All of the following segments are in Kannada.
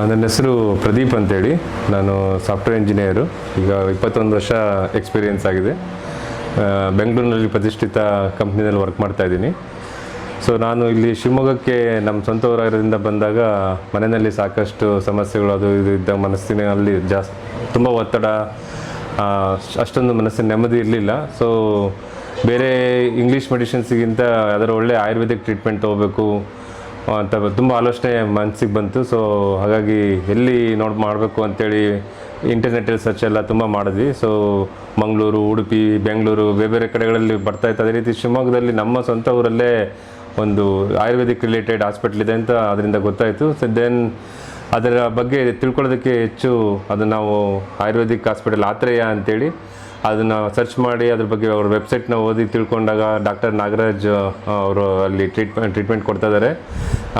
ನನ್ನ ಹೆಸರು ಪ್ರದೀಪ್ ಅಂತೇಳಿ. ನಾನು ಸಾಫ್ಟ್ವೇರ್ ಇಂಜಿನಿಯರು. ಈಗ 21 ವರ್ಷ ಎಕ್ಸ್ಪೀರಿಯೆನ್ಸ್ ಆಗಿದೆ. ಬೆಂಗಳೂರಿನಲ್ಲಿ ಪ್ರತಿಷ್ಠಿತ ಕಂಪ್ನಿನಲ್ಲಿ ವರ್ಕ್ ಮಾಡ್ತಾ ಇದ್ದೀನಿ. ಸೊ ನಾನು ಇಲ್ಲಿ ಶಿವಮೊಗ್ಗಕ್ಕೆ ನಮ್ಮ ಸ್ವಂತ ಊರಾಗಿರೋದ್ರಿಂದ ಬಂದಾಗ ಮನೆಯಲ್ಲಿ ಸಾಕಷ್ಟು ಸಮಸ್ಯೆಗಳು ಅದು ಇದು ಇದ್ದ ಮನಸ್ಸಿನಲ್ಲಿ ತುಂಬ ಒತ್ತಡ, ಅಷ್ಟೊಂದು ಮನಸ್ಸಿನ ನೆಮ್ಮದಿ ಇರಲಿಲ್ಲ. ಸೊ ಬೇರೆ ಇಂಗ್ಲೀಷ್ ಮೆಡಿಸಿನ್ಸ್ಗಿಂತ ಅದರ ಒಳ್ಳೆ ಆಯುರ್ವೇದಿಕ್ ಟ್ರೀಟ್ಮೆಂಟ್ ತೊಗೋಬೇಕು ಅಂತ ತುಂಬ ಆಲೋಚನೆ ಮನಸ್ಸಿಗೆ ಬಂತು. ಸೊ ಹಾಗಾಗಿ ಎಲ್ಲಿ ಮಾಡಬೇಕು ಅಂತೇಳಿ ಇಂಟರ್ನೆಟಲ್ಲಿ ಸರ್ಚ್ ಎಲ್ಲ ತುಂಬ ಮಾಡಿದ್ವಿ. ಸೊ ಮಂಗಳೂರು, ಉಡುಪಿ, ಬೆಂಗಳೂರು ಬೇರೆ ಬೇರೆ ಕಡೆಗಳಲ್ಲಿ ಬರ್ತಾಯಿತ್ತು. ಅದೇ ರೀತಿ ಶಿವಮೊಗ್ಗದಲ್ಲಿ ನಮ್ಮ ಸ್ವಂತ ಊರಲ್ಲೇ ಒಂದು ಆಯುರ್ವೇದಿಕ್ ರಿಲೇಟೆಡ್ ಹಾಸ್ಪಿಟ್ಲ್ ಇದೆ ಅಂತ ಅದರಿಂದ ಗೊತ್ತಾಯಿತು. ಸೊ ದೆನ್ ಅದರ ಬಗ್ಗೆ ತಿಳ್ಕೊಳ್ಳೋದಕ್ಕೆ ಹೆಚ್ಚು ಅದನ್ನು ನಾವು ಆಯುರ್ವೇದಿಕ್ ಹಾಸ್ಪಿಟಲ್ ಆತ್ರೇಯ ಅಂತೇಳಿ ಅದನ್ನು ಸರ್ಚ್ ಮಾಡಿ ಅದ್ರ ಬಗ್ಗೆ ಅವ್ರ ವೆಬ್ಸೈಟ್ನ ಓದಿ ತಿಳ್ಕೊಂಡಾಗ ಡಾಕ್ಟರ್ ನಾಗರಾಜ್ ಅವರು ಅಲ್ಲಿ ಟ್ರೀಟ್ಮೆಂಟ್ ಕೊಡ್ತಾ ಇದ್ದಾರೆ.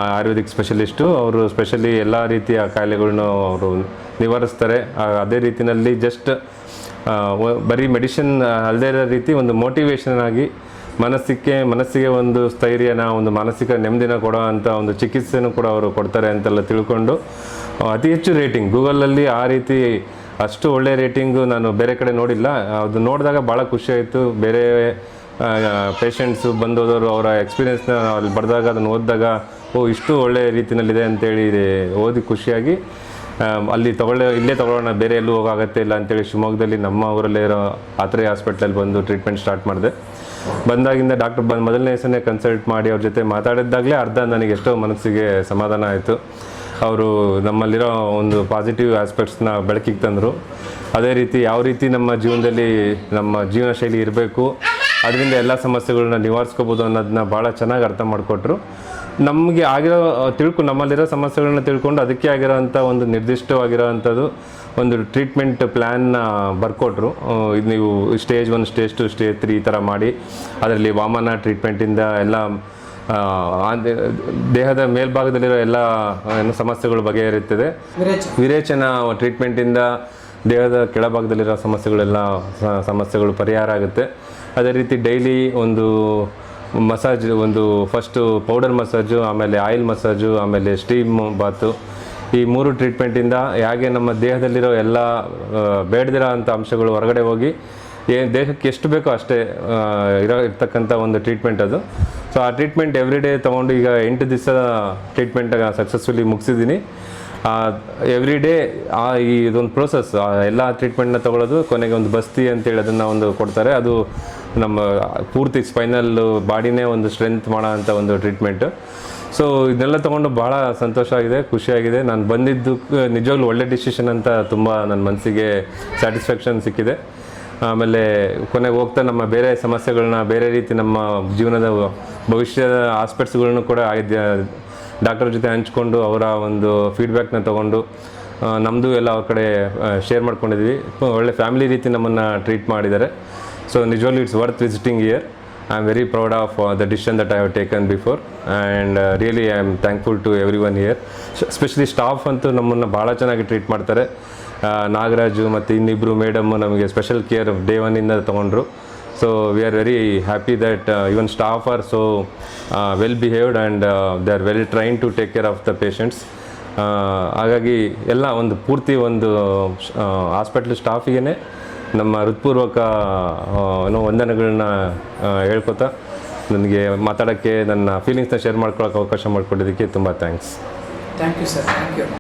ಆಯುರ್ವೇದಿಕ್ ಸ್ಪೆಷಲಿಸ್ಟು. ಅವರು ಸ್ಪೆಷಲಿ ಎಲ್ಲ ರೀತಿಯ ಕಾಯಿಲೆಗಳನ್ನೂ ಅವರು ನಿವಾರಿಸ್ತಾರೆ. ಅದೇ ರೀತಿಯಲ್ಲಿ ಜಸ್ಟ್ ಬರೀ ಮೆಡಿಸಿನ್ ಅಲ್ಲದೇ ಇರೋ ರೀತಿ ಒಂದು ಮೋಟಿವೇಶನ್ ಆಗಿ ಮನಸ್ಸಿಗೆ ಒಂದು ಸ್ಥೈರ್ಯನ, ಒಂದು ಮಾನಸಿಕ ನೆಮ್ಮದಿನ ಕೊಡೋ ಅಂಥ ಒಂದು ಚಿಕಿತ್ಸೆನೂ ಕೂಡ ಅವರು ಕೊಡ್ತಾರೆ ಅಂತೆಲ್ಲ ತಿಳ್ಕೊಂಡು ಅತಿ ಹೆಚ್ಚು ರೇಟಿಂಗ್ ಗೂಗಲಲ್ಲಿ ಆ ರೀತಿ ಅಷ್ಟು ಒಳ್ಳೆಯ ರೇಟಿಂಗು ನಾನು ಬೇರೆ ಕಡೆ ನೋಡಿಲ್ಲ. ಅದು ನೋಡಿದಾಗ ಭಾಳ ಖುಷಿಯಾಯಿತು. ಬೇರೆ ಪೇಷಂಟ್ಸು ಬಂದೋದವರು ಅವರ ಎಕ್ಸ್ಪೀರಿಯೆನ್ಸ್ನ ಅಲ್ಲಿ ಬರೆದಾಗ ಅದನ್ನು ಓದಿದಾಗ ಇಷ್ಟು ಒಳ್ಳೆಯ ರೀತಿಯಲ್ಲಿದೆ ಅಂತೇಳಿ ಓದಿ ಖುಷಿಯಾಗಿ ಅಲ್ಲಿ ಇಲ್ಲೇ ತೊಗೊಳ್ಳೋಣ, ಬೇರೆ ಎಲ್ಲೂ ಹೋಗೋಗತ್ತೆ ಇಲ್ಲ ಅಂತೇಳಿ ಶಿವಮೊಗ್ಗದಲ್ಲಿ ನಮ್ಮ ಊರಲ್ಲೇ ಇರೋ ಆತ್ರೇಯ ಹಾಸ್ಪಿಟ್ಲಲ್ಲಿ ಬಂದು ಟ್ರೀಟ್ಮೆಂಟ್ ಸ್ಟಾರ್ಟ್ ಮಾಡಿದೆ. ಬಂದಾಗಿಂದ ಡಾಕ್ಟರ್ ಮೊದಲನೇ ದಿವಸನೇ ಕನ್ಸಲ್ಟ್ ಮಾಡಿ ಅವ್ರ ಜೊತೆ ಮಾತಾಡಿದ್ದಾಗಲೇ ನನಗೆ ಎಷ್ಟೋ ಮನಸ್ಸಿಗೆ ಸಮಾಧಾನ ಆಯಿತು. ಅವರು ನಮ್ಮಲ್ಲಿರೋ ಒಂದು ಪಾಸಿಟಿವ್ ಆಸ್ಪೆಕ್ಟ್ಸ್ನ ಬೆಳಕಿಗೆ ತಂದರು. ಅದೇ ರೀತಿ ಯಾವ ರೀತಿ ನಮ್ಮ ಜೀವನದಲ್ಲಿ ನಮ್ಮ ಜೀವನ ಶೈಲಿ ಇರಬೇಕು, ಅದರಿಂದ ಎಲ್ಲ ಸಮಸ್ಯೆಗಳನ್ನ ನಿವಾರಿಸ್ಕೋಬೋದು ಅನ್ನೋದನ್ನ ಭಾಳ ಚೆನ್ನಾಗಿ ಅರ್ಥ ಮಾಡಿಕೊಟ್ರು. ನಮಗೆ ನಮ್ಮಲ್ಲಿರೋ ಸಮಸ್ಯೆಗಳನ್ನ ತಿಳ್ಕೊಂಡು ಅದಕ್ಕೆ ಆಗಿರೋವಂಥ ಒಂದು ನಿರ್ದಿಷ್ಟವಾಗಿರೋವಂಥದ್ದು ಒಂದು ಟ್ರೀಟ್ಮೆಂಟ್ ಪ್ಲ್ಯಾನ್ನ ಬರ್ಕೊಟ್ರು. ಇದು ನೀವು ಸ್ಟೇಜ್ 1, ಸ್ಟೇಜ್ 2, ಸ್ಟೇಜ್ 3 ಈ ಥರ ಮಾಡಿ ಅದರಲ್ಲಿ ವಾಮನ ಟ್ರೀಟ್ಮೆಂಟಿಂದ ಎಲ್ಲ ದೇಹದ ಮೇಲ್ಭಾಗದಲ್ಲಿರೋ ಎಲ್ಲ ಸಮಸ್ಯೆಗಳು ಬಗೆಹರಿಯುತ್ತದೆ. ವಿರೇಚನ ಟ್ರೀಟ್ಮೆಂಟಿಂದ ದೇಹದ ಕೆಳಭಾಗದಲ್ಲಿರೋ ಸಮಸ್ಯೆಗಳು ಪರಿಹಾರ ಆಗುತ್ತೆ. ಅದೇ ರೀತಿ ಡೈಲಿ ಒಂದು ಮಸಾಜ್, ಒಂದು ಫಸ್ಟು ಪೌಡರ್ ಮಸಾಜು, ಆಮೇಲೆ ಆಯಿಲ್ ಮಸಾಜು, ಆಮೇಲೆ ಸ್ಟೀಮ್ ಬಾತು, ಈ 3 ಟ್ರೀಟ್ಮೆಂಟಿಂದ ಹೇಗೆ ನಮ್ಮ ದೇಹದಲ್ಲಿರೋ ಎಲ್ಲ ಬೇಡದಿರೋ ಅಂಥ ಅಂಶಗಳು ಹೊರಗಡೆ ಹೋಗಿ ದೇಹಕ್ಕೆ ಎಷ್ಟು ಬೇಕೋ ಅಷ್ಟೇ ಇರ್ತಕ್ಕಂಥ ಒಂದು ಟ್ರೀಟ್ಮೆಂಟ್ ಅದು. ಸೊ ಆ ಟ್ರೀಟ್ಮೆಂಟ್ ಎವ್ರಿ ಡೇ ತೊಗೊಂಡು ಈಗ 8 ದಿವಸ ಟ್ರೀಟ್ಮೆಂಟ್ ಸಕ್ಸಸ್ಫುಲಿ ಮುಗಿಸಿದ್ದೀನಿ. ಎವ್ರಿ ಡೇ ಇದೊಂದು ಪ್ರೋಸೆಸ್, ಎಲ್ಲ ಟ್ರೀಟ್ಮೆಂಟ್ನ ತೊಗೊಳ್ಳೋದು. ಕೊನೆಗೆ ಒಂದು ಬಸ್ತಿ ಅಂತೇಳಿ ಅದನ್ನು ಒಂದು ಕೊಡ್ತಾರೆ. ಅದು ನಮ್ಮ ಪೂರ್ತಿ ಸ್ಪೈನಲ್ ಬಾಡಿನೇ ಒಂದು ಸ್ಟ್ರೆಂತ್ ಮಾಡೋ ಅಂಥ ಒಂದು ಟ್ರೀಟ್ಮೆಂಟು. ಸೊ ಇದನ್ನೆಲ್ಲ ತೊಗೊಂಡು ಭಾಳ ಸಂತೋಷ ಆಗಿದೆ, ಖುಷಿಯಾಗಿದೆ. ನಾನು ಬಂದಿದ್ದಕ್ಕೆ ನಿಜವಾಗ್ಲೂ ಒಳ್ಳೆ ಡಿಸಿಷನ್ ಅಂತ ತುಂಬ ನನ್ನ ಮನಸ್ಸಿಗೆ ಸ್ಯಾಟಿಸ್ಫ್ಯಾಕ್ಷನ್ ಸಿಕ್ಕಿದೆ. ಆಮೇಲೆ ಕೊನೆಗೆ ಹೋಗ್ತಾ ನಮ್ಮ ಬೇರೆ ಸಮಸ್ಯೆಗಳನ್ನ, ಬೇರೆ ರೀತಿ ನಮ್ಮ ಜೀವನದ ಭವಿಷ್ಯದ ಆಸ್ಪೆಕ್ಟ್ಸ್ಗಳನ್ನು ಕೂಡ ಡಾಕ್ಟರ್ ಜೊತೆ ಹಂಚ್ಕೊಂಡು ಅವರ ಒಂದು ಫೀಡ್ಬ್ಯಾಕ್ನ ತೊಗೊಂಡು ನಮ್ಮದು ಎಲ್ಲ ಅವ್ರ ಕಡೆ ಶೇರ್ ಮಾಡ್ಕೊಂಡಿದ್ವಿ. ಒಳ್ಳೆ ಫ್ಯಾಮಿಲಿ ರೀತಿ ನಮ್ಮನ್ನು ಟ್ರೀಟ್ ಮಾಡಿದ್ದಾರೆ. ಸೊ ನಿಜವಾಗ್ಲೂ it's worth visiting here. I am very proud of the decision that I have taken before, and really I am thankful to everyone here. Especially staff ಅಂತೂ ನಮ್ಮನ್ನು ಭಾಳ ಚೆನ್ನಾಗಿ ಟ್ರೀಟ್ ಮಾಡ್ತಾರೆ. ನಾಗರಾಜು ಮತ್ತು ಇನ್ನಿಬ್ಬರು ಮೇಡಮ್ಮು ನಮಗೆ ಸ್ಪೆಷಲ್ ಕೇರ್ ಡೇ 1ಇಂದ ತೊಗೊಂಡ್ರು. So we are very happy that even staff are so well behaved and they are very train to take care of the patients. ಹಾಗಾಗಿ ಎಲ್ಲ ಒಂದು ಪೂರ್ತಿ ಒಂದು ಹಾಸ್ಪಿಟ್ಲ್ ಸ್ಟಾಫಿಗೆ ನಮ್ಮ ಹೃತ್ಪೂರ್ವಕ ವಂದನೆಗಳನ್ನ ಹೇಳ್ಕೊತಾ ನನಗೆ ಮಾತಾಡೋಕ್ಕೆ, ನನ್ನ ಫೀಲಿಂಗ್ಸ್ನ ಶೇರ್ ಮಾಡ್ಕೊಳ್ಳೋಕೆ ಅವಕಾಶ ಮಾಡಿಕೊಟ್ಟಿದ್ದಕ್ಕೆ ತುಂಬ thanks. Thank you sir. Thank you.